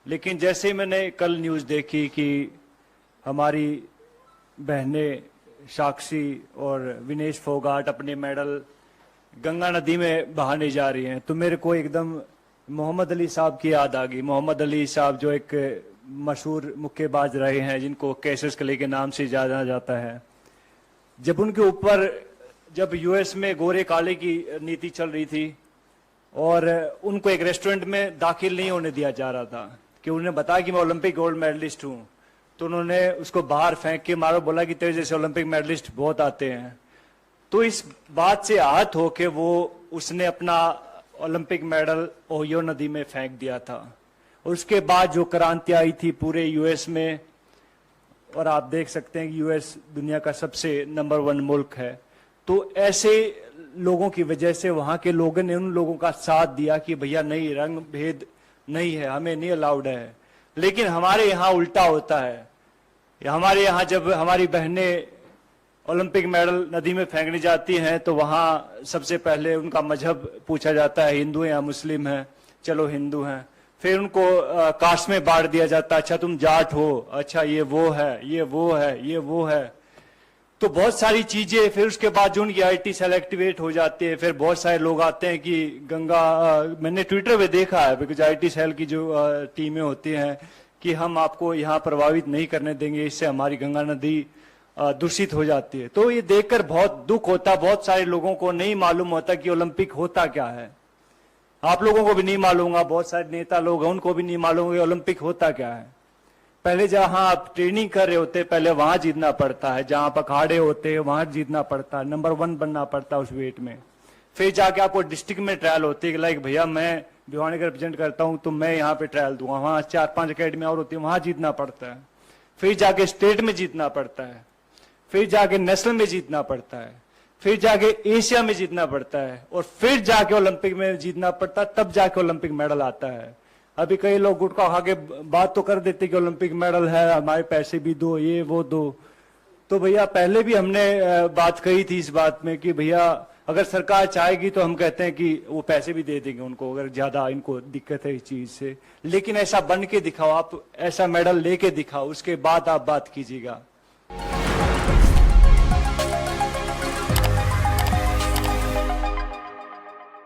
लेकिन जैसे ही मैंने कल न्यूज़ देखी कि हमारी बहनें साक्षी और विनेश फोगाट अपने मेडल गंगा नदी में बहाने जा रही हैं, तो मेरे को एकदम मोहम्मद अली साहब की याद आ गई। मोहम्मद अली साहब जो एक मशहूर मुक्केबाज रहे हैं, जिनको कैसियस क्ले के नाम से जाना जाता है। जब उनके ऊपर जब यूएस में गोरे काले की नीति चल रही थी और उनको एक रेस्टोरेंट में दाखिल नहीं होने दिया जा रहा था कि उन्हें बताया कि मैं ओलंपिक गोल्ड मेडलिस्ट हूं, तो उन्होंने उसको बाहर फेंक के मारो, बोला कि तेरे जैसे ओलंपिक मेडलिस्ट बहुत आते हैं। तो इस बात से आहत होके उसने अपना ओलंपिक मेडल ओहियो नदी में फेंक दिया था। और उसके बाद जो क्रांति आई थी पूरे यूएस में, और आप देख सकते हैं कि यूएस दुनिया का सबसे नंबर 1 मुल्क है, तो ऐसे लोगों की वजह से वहां के लोगों ने उन लोगों का साथ दिया कि भैया नहीं, रंग भेद नहीं है, हमें नहीं अलाउड है। लेकिन हमारे यहाँ उल्टा होता है। हमारे यहाँ जब हमारी बहनें ओलंपिक मेडल नदी में फेंकने जाती हैं तो वहां सबसे पहले उनका मजहब पूछा जाता है, हिंदू हैं या मुस्लिम हैं। चलो हिंदू हैं। फिर उनको कास्ट में बांट दिया जाता है, अच्छा तुम जाट हो, अच्छा ये वो है, ये वो है, ये वो है। तो बहुत सारी चीजें। फिर उसके बाद जो उनकी आईटी सेलेक्टिवेट हो जाती है, फिर बहुत सारे लोग आते हैं कि गंगा, मैंने ट्विटर पे देखा है, बिकॉज आईटी सेल की जो टीमें होती हैं कि हम आपको यहाँ प्रभावित नहीं करने देंगे, इससे हमारी गंगा नदी दूषित हो जाती है। तो ये देखकर बहुत दुख होता। बहुत सारे लोगों को नहीं मालूम होता कि ओलंपिक होता क्या है। आप लोगों को भी नहीं मालूम होगा, बहुत सारे नेता लोग हैं उनको भी नहीं मालूम होगा ओलंपिक होता क्या है। पहले जहां आप ट्रेनिंग कर रहे होते, पहले वहां जीतना पड़ता है, जहां आप अखाड़े होते हैं वहां जीतना पड़ता है, नंबर 1 बनना पड़ता है उस वेट में। फिर जाके आपको डिस्ट्रिक्ट में ट्रायल होती है कि लाइक भैया मैं भिवानी का रिप्रेजेंट करता हूं तो मैं यहाँ पे ट्रायल दूंगा, वहां 4-5 अकेडमी और होती है, वहां जीतना पड़ता है। फिर जाके स्टेट में जीतना पड़ता है, फिर जाके नेशनल में जीतना पड़ता है, फिर जाके एशिया में जीतना पड़ता है, और फिर जाके ओलंपिक में जीतना पड़ता है, तब जाके ओलंपिक मेडल आता है। अभी कई लोग गुटखा खा के बात तो कर देते कि ओलंपिक मेडल है, हमारे पैसे भी दो, ये वो दो। तो भैया पहले भी हमने बात कही थी इस बात में कि भैया अगर सरकार चाहेगी तो हम कहते हैं कि वो पैसे भी दे देंगे उनको, अगर ज्यादा इनको दिक्कत है इस चीज से। लेकिन ऐसा बन के दिखाओ, आप ऐसा मेडल लेके दिखाओ, उसके बाद आप बात कीजिएगा।